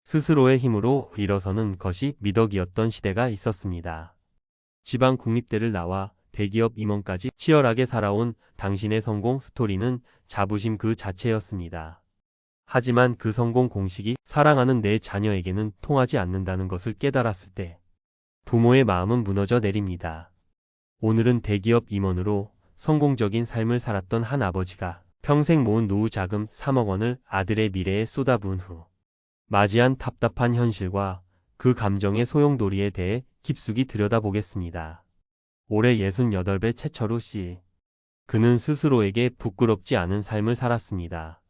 스스로의 힘으로 일어서는 것이 미덕이었던 시대가 있었습니다. 지방 국립대를 나와 대기업 임원까지 치열하게 살아온 당신의 성공 스토리는 자부심 그 자체였습니다. 하지만 그 성공 공식이 사랑하는 내 자녀에게는 통하지 않는다는 것을 깨달았을 때 부모의 마음은 무너져 내립니다. 오늘은 대기업 임원으로 성공적인 삶을 살았던 한 아버지가 평생 모은 노후 자금 3억 원을 아들의 미래에 쏟아부은 후 맞이한 답답한 현실과 그 감정의 소용돌이에 대해 깊숙이 들여다보겠습니다. 올해 68배 최철우 씨. 그는 스스로에게 부끄럽지 않은 삶을 살았습니다.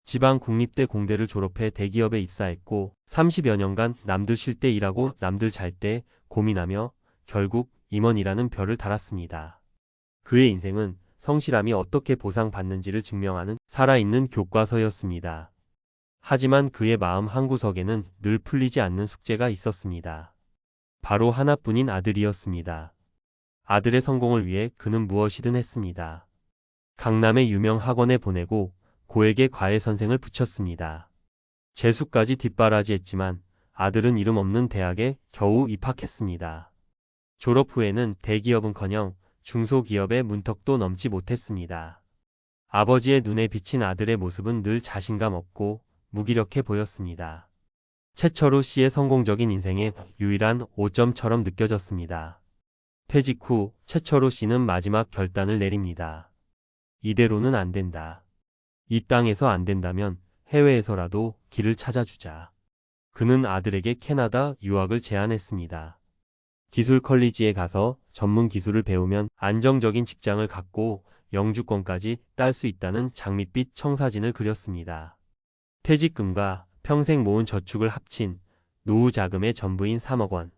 지방 국립대 공대를 졸업해 대기업에 입사했고 30여 년간 남들 쉴 때 일하고 남들 잘 때 고민하며 결국 임원이라는 별을 달았습니다. 그의 인생은 성실함이 어떻게 보상받는지를 증명하는 살아있는 교과서였습니다. 하지만 그의 마음 한구석에는 늘 풀리지 않는 숙제가 있었습니다. 바로 하나뿐인 아들이었습니다. 아들의 성공을 위해 그는 무엇이든 했습니다. 강남의 유명 학원에 보내고 고액의 과외 선생을 붙였습니다. 재수까지 뒷바라지했지만 아들은 이름 없는 대학에 겨우 입학했습니다. 졸업 후에는 대기업은커녕 중소기업의 문턱도 넘지 못했습니다. 아버지의 눈에 비친 아들의 모습은 늘 자신감 없고 무기력해 보였습니다. 최철우 씨의 성공적인 인생의 유일한 오점처럼 느껴졌습니다. 퇴직 후 최철우 씨는 마지막 결단을 내립니다. 이대로는 안 된다. 이 땅에서 안 된다면 해외에서라도 길을 찾아주자. 그는 아들에게 캐나다 유학을 제안했습니다. 기술 컬리지에 가서 전문 기술을 배우면 안정적인 직장을 갖고 영주권까지 딸 수 있다는 장밋빛 청사진을 그렸습니다. 퇴직금과 평생 모은 저축을 합친 노후 자금의 전부인 3억 원.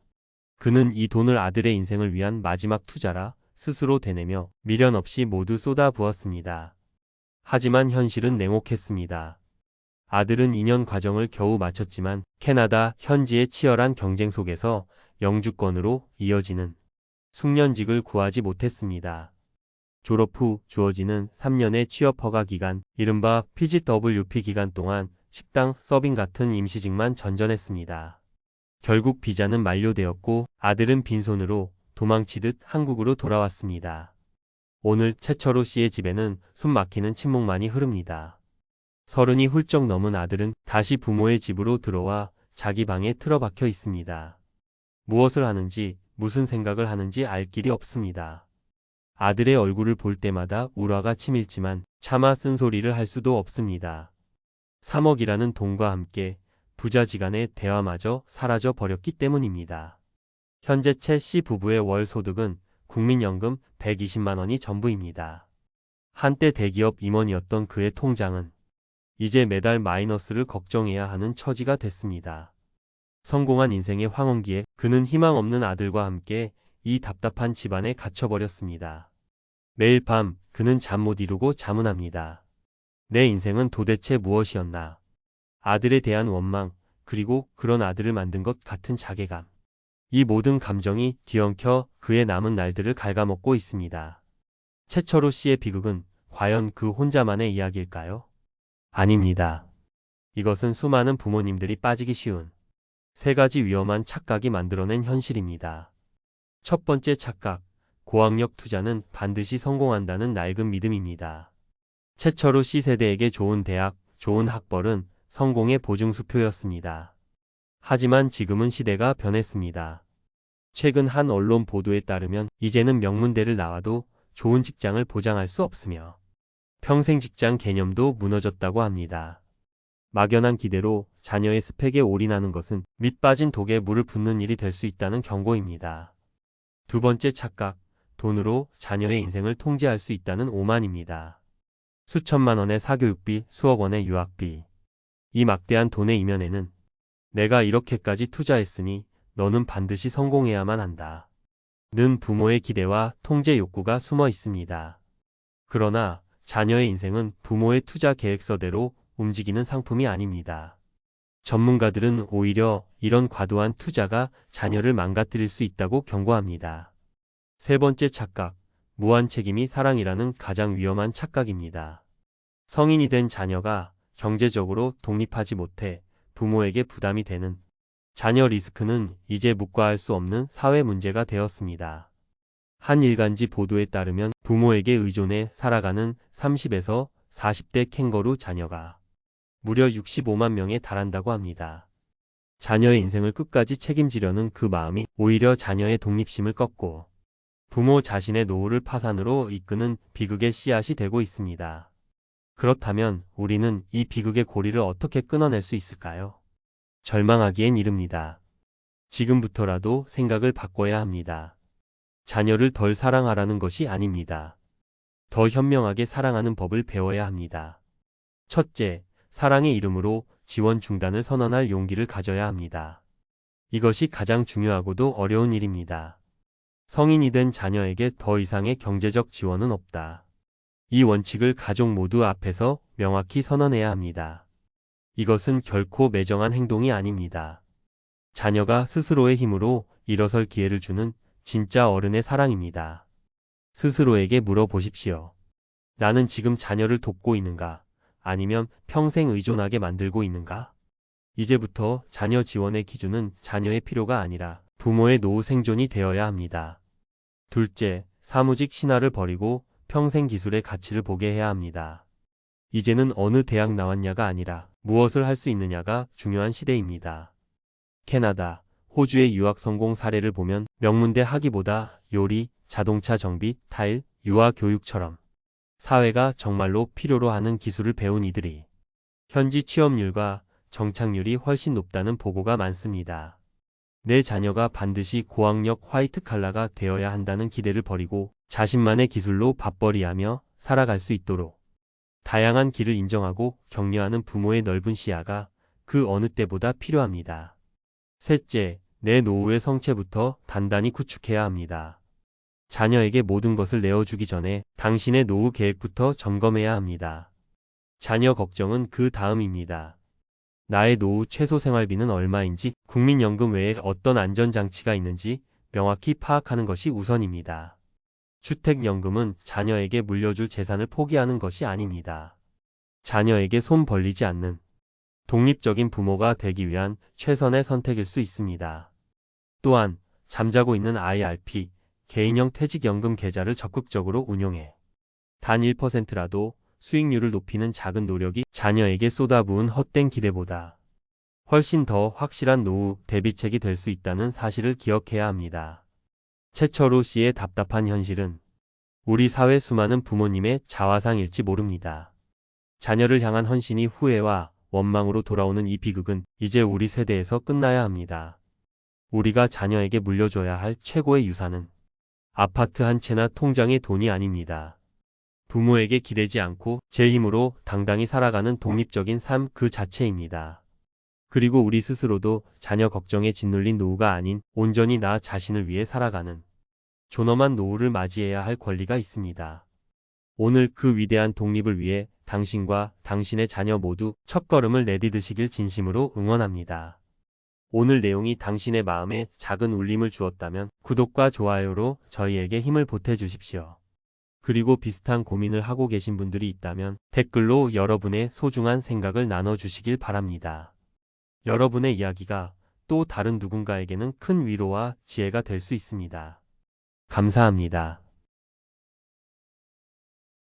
그는 이 돈을 아들의 인생을 위한 마지막 투자라 스스로 되뇌며 미련 없이 모두 쏟아부었습니다. 하지만 현실은 냉혹했습니다. 아들은 2년 과정을 겨우 마쳤지만 캐나다 현지의 치열한 경쟁 속에서 영주권으로 이어지는 숙련직을 구하지 못했습니다. 졸업 후 주어지는 3년의 취업 허가 기간, 이른바 PGWP 기간 동안 식당 서빙 같은 임시직만 전전했습니다. 결국 비자는 만료되었고 아들은 빈손으로 도망치듯 한국으로 돌아왔습니다. 오늘 최철우 씨의 집에는 숨 막히는 침묵만이 흐릅니다. 30이 훌쩍 넘은 아들은 다시 부모의 집으로 들어와 자기 방에 틀어박혀 있습니다. 무엇을 하는지, 무슨 생각을 하는지 알 길이 없습니다. 아들의 얼굴을 볼 때마다 울화가 치밀지만 차마 쓴소리를 할 수도 없습니다. 3억이라는 돈과 함께 부자지간의 대화마저 사라져 버렸기 때문입니다. 현재 최 씨 부부의 월 소득은 국민연금 120만 원이 전부입니다. 한때 대기업 임원이었던 그의 통장은 이제 매달 마이너스를 걱정해야 하는 처지가 됐습니다. 성공한 인생의 황혼기에 그는 희망 없는 아들과 함께 이 답답한 집안에 갇혀버렸습니다. 매일 밤 그는 잠 못 이루고 자문합니다. 내 인생은 도대체 무엇이었나? 아들에 대한 원망, 그리고 그런 아들을 만든 것 같은 자괴감. 이 모든 감정이 뒤엉켜 그의 남은 날들을 갉아먹고 있습니다. 최철우 씨의 비극은 과연 그 혼자만의 이야기일까요? 아닙니다. 이것은 수많은 부모님들이 빠지기 쉬운 3가지 위험한 착각이 만들어낸 현실입니다. 첫 번째 착각, 고학력 투자는 반드시 성공한다는 낡은 믿음입니다. 최철우 씨 세대에게 좋은 대학, 좋은 학벌은 성공의 보증수표였습니다. 하지만 지금은 시대가 변했습니다. 최근 한 언론 보도에 따르면 이제는 명문대를 나와도 좋은 직장을 보장할 수 없으며 평생 직장 개념도 무너졌다고 합니다. 막연한 기대로 자녀의 스펙에 올인하는 것은 밑 빠진 독에 물을 붓는 일이 될 수 있다는 경고입니다. 두 번째 착각, 돈으로 자녀의 인생을 통제할 수 있다는 오만입니다. 수천만 원의 사교육비, 수억 원의 유학비. 이 막대한 돈의 이면에는 내가 이렇게까지 투자했으니 너는 반드시 성공해야만 한다 는 부모의 기대와 통제 욕구가 숨어 있습니다. 그러나 자녀의 인생은 부모의 투자 계획서대로 움직이는 상품이 아닙니다. 전문가들은 오히려 이런 과도한 투자가 자녀를 망가뜨릴 수 있다고 경고합니다. 세 번째 착각, 무한 책임이 사랑이라는 가장 위험한 착각입니다. 성인이 된 자녀가 경제적으로 독립하지 못해 부모에게 부담이 되는 자녀 리스크는 이제 묵과할 수 없는 사회 문제가 되었습니다. 한 일간지 보도에 따르면 부모에게 의존해 살아가는 30에서 40대 캥거루 자녀가 무려 65만 명에 달한다고 합니다. 자녀의 인생을 끝까지 책임지려는 그 마음이 오히려 자녀의 독립심을 꺾고 부모 자신의 노후를 파산으로 이끄는 비극의 씨앗이 되고 있습니다. 그렇다면 우리는 이 비극의 고리를 어떻게 끊어낼 수 있을까요? 절망하기엔 이릅니다. 지금부터라도 생각을 바꿔야 합니다. 자녀를 덜 사랑하라는 것이 아닙니다. 더 현명하게 사랑하는 법을 배워야 합니다. 첫째, 사랑의 이름으로 지원 중단을 선언할 용기를 가져야 합니다. 이것이 가장 중요하고도 어려운 일입니다. 성인이 된 자녀에게 더 이상의 경제적 지원은 없다. 이 원칙을 가족 모두 앞에서 명확히 선언해야 합니다. 이것은 결코 매정한 행동이 아닙니다. 자녀가 스스로의 힘으로 일어설 기회를 주는 진짜 어른의 사랑입니다. 스스로에게 물어보십시오. 나는 지금 자녀를 돕고 있는가? 아니면 평생 의존하게 만들고 있는가? 이제부터 자녀 지원의 기준은 자녀의 필요가 아니라 부모의 노후 생존이 되어야 합니다. 둘째, 사무직 신화를 버리고 평생 기술의 가치를 보게 해야 합니다. 이제는 어느 대학 나왔냐가 아니라 무엇을 할 수 있느냐가 중요한 시대입니다. 캐나다, 호주의 유학 성공 사례를 보면 명문대 학위보다 요리, 자동차 정비, 타일, 유아 교육처럼 사회가 정말로 필요로 하는 기술을 배운 이들이 현지 취업률과 정착률이 훨씬 높다는 보고가 많습니다. 내 자녀가 반드시 고학력 화이트 칼라가 되어야 한다는 기대를 버리고 자신만의 기술로 밥벌이하며 살아갈 수 있도록 다양한 길을 인정하고 격려하는 부모의 넓은 시야가 그 어느 때보다 필요합니다. 셋째, 내 노후의 성체부터 단단히 구축해야 합니다. 자녀에게 모든 것을 내어주기 전에 당신의 노후 계획부터 점검해야 합니다. 자녀 걱정은 그 다음입니다. 나의 노후 최소 생활비는 얼마인지, 국민연금 외에 어떤 안전장치가 있는지 명확히 파악하는 것이 우선입니다. 주택연금은 자녀에게 물려줄 재산을 포기하는 것이 아닙니다. 자녀에게 손 벌리지 않는 독립적인 부모가 되기 위한 최선의 선택일 수 있습니다. 또한 잠자고 있는 IRP, 개인형 퇴직연금 계좌를 적극적으로 운용해 단 1%라도 수익률을 높이는 작은 노력이 자녀에게 쏟아부은 헛된 기대보다 훨씬 더 확실한 노후 대비책이 될 수 있다는 사실을 기억해야 합니다. 최철호 씨의 답답한 현실은 우리 사회 수많은 부모님의 자화상일지 모릅니다. 자녀를 향한 헌신이 후회와 원망으로 돌아오는 이 비극은 이제 우리 세대에서 끝나야 합니다. 우리가 자녀에게 물려줘야 할 최고의 유산은 아파트 한 채나 통장의 돈이 아닙니다. 부모에게 기대지 않고 제 힘으로 당당히 살아가는 독립적인 삶 그 자체입니다. 그리고 우리 스스로도 자녀 걱정에 짓눌린 노후가 아닌 온전히 나 자신을 위해 살아가는 존엄한 노후를 맞이해야 할 권리가 있습니다. 오늘 그 위대한 독립을 위해 당신과 당신의 자녀 모두 첫걸음을 내디디시길 진심으로 응원합니다. 오늘 내용이 당신의 마음에 작은 울림을 주었다면 구독과 좋아요로 저희에게 힘을 보태주십시오. 그리고 비슷한 고민을 하고 계신 분들이 있다면 댓글로 여러분의 소중한 생각을 나눠주시길 바랍니다. 여러분의 이야기가 또 다른 누군가에게는 큰 위로와 지혜가 될 수 있습니다. 감사합니다.